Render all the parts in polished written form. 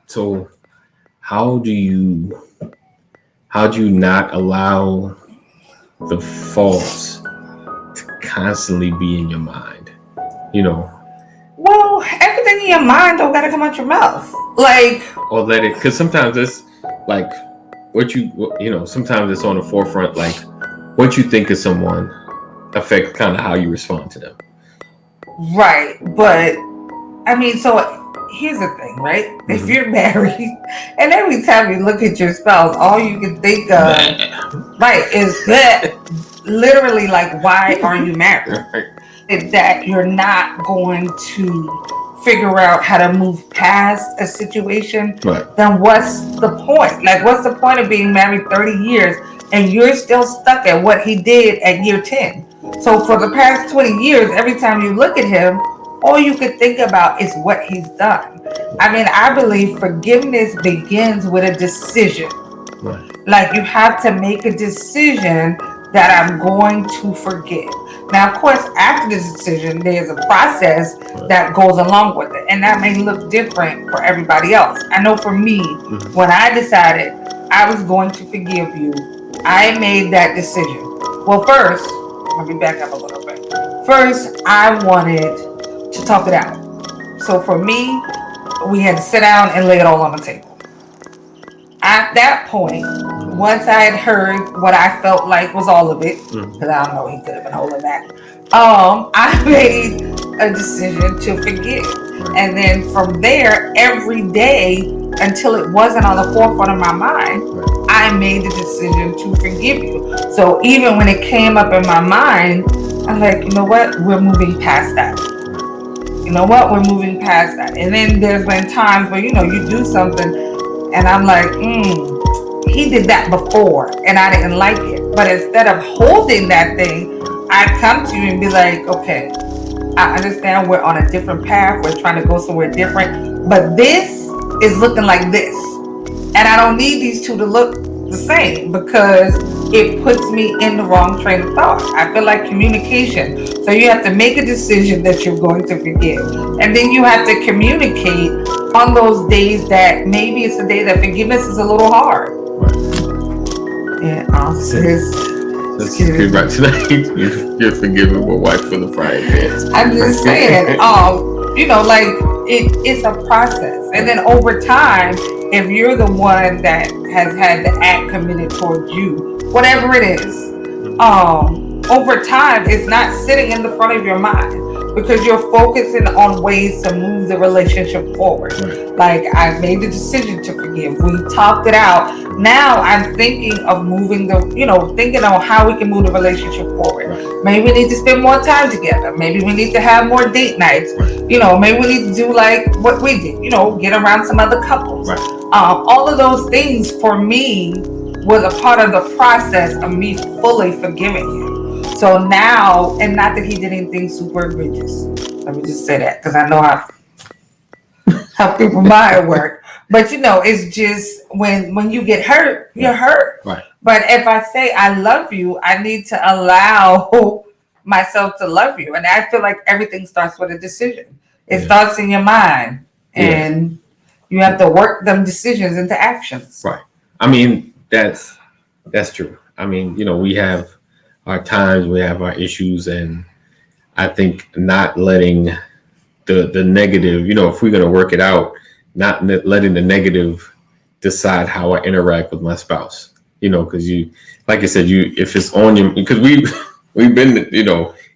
So how do you not allow the faults to constantly be in your mind? You know, Well, everything in your mind don't gotta come out your mouth. Like, or let it, because sometimes it's like sometimes it's on the forefront, like what you think of someone affects kind of how you respond to them. right, but I mean, so here's the thing, right? If Mm-hmm. you're married and every time you look at your spouse, all you can think of, right, is that literally like, why are you married? Right. That you're not going to figure out how to move past a situation, Right. then what's the point? Like, what's the point of being married 30 years and you're still stuck at what he did at year 10? So, for the past 20 years, every time you look at him, all you could think about is what he's done. I mean, I believe forgiveness begins with a decision. Right. Like, you have to make a decision that I'm going to forgive. Now, of course, after the decision, there's a process Right. that goes along with it, and that may look different for everybody else. I know for me, Mm-hmm. when I decided I was going to forgive you, I made that decision. Well, first, let me back up a little bit. First, I wanted to talk it out. So for me, we had to sit down and lay it all on the table. At that point, once I had heard what I felt like was all of it, Mm-hmm. because I don't know he could have been holding that, I made a decision to forgive. Right. And then from there, every day until it wasn't on the forefront of my mind, Right. I made the decision to forgive you. So even when it came up in my mind, I'm like, you know what? We're moving past that. You know what? We're moving past that. And then there's been times where, you do something and I'm like, he did that before and I didn't like it. But instead of holding that thing, I come to you and be like, okay, I understand we're on a different path. We're trying to go somewhere different. But this is looking like this. And I don't need these two to look the same because it puts me in the wrong train of thought. I feel like communication. So you have to make a decision that you're going to forgive. And then you have to communicate on those days that maybe it's a day that forgiveness is a little hard. Right. Yeah, This is good right tonight. You're forgiving my wife for the frying pans. I'm just saying, like it's a process. And then over time, if you're the one that has had the act committed towards you, whatever it is, over time, it's not sitting in the front of your mind because you're focusing on ways to move the relationship forward. Right. Like, I made the decision to forgive. We talked it out. Now I'm thinking of moving thinking on how we can move the relationship forward. Right. Maybe we need to spend more time together. Maybe we need to have more date nights. Right. Maybe we need to do like what we did, get around some other couples. Right. All of those things for me was a part of the process of me fully forgiving him. So now, and not that he did anything super egregious. Let me just say that because I know how people mind work. But it's just when you get hurt, you're hurt. Right. But if I say I love you, I need to allow myself to love you. And I feel like everything starts with a decision. It starts in your mind. And you have to work them decisions into actions. Right. I mean, that's true. I mean, we have our times, we have our issues, and I think not letting the negative, if we're going to work it out, not letting the negative decide how I interact with my spouse. Because like I said, if it's on you, because we've been,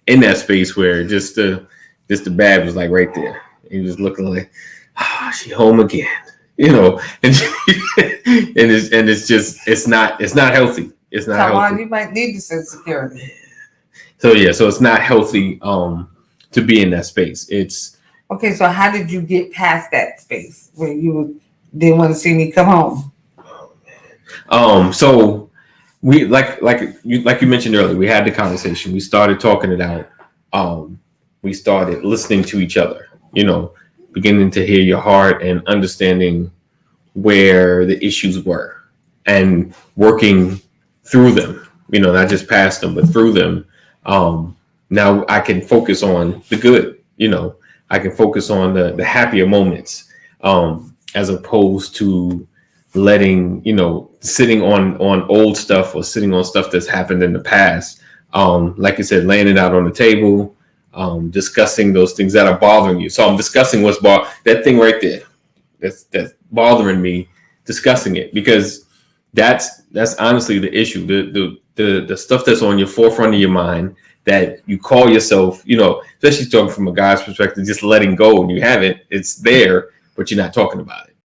in that space where just the bad was like right there. You just looking like, she home again, and it's just it's not healthy. It's not healthy. You might need this insecurity. So it's not healthy to be in that space. It's okay. So how did you get past that space where you didn't want to see me come home? So we like you mentioned earlier, we had the conversation. We started talking it out. We started listening to each other. Beginning to hear your heart and understanding where the issues were and working through them. Not just past them, but through them. Now I can focus on the good. I can focus on the happier moments. as opposed to letting, sitting on old stuff or sitting on stuff that's happened in the past. Like you said, laying it out on the table, discussing those things that are bothering you. So I'm discussing that thing right there that's bothering me, discussing it, because that's honestly the issue. The stuff that's on your forefront of your mind that you call yourself, especially talking from a guy's perspective, just letting go, and you haven't. It's there, but you're not talking about it.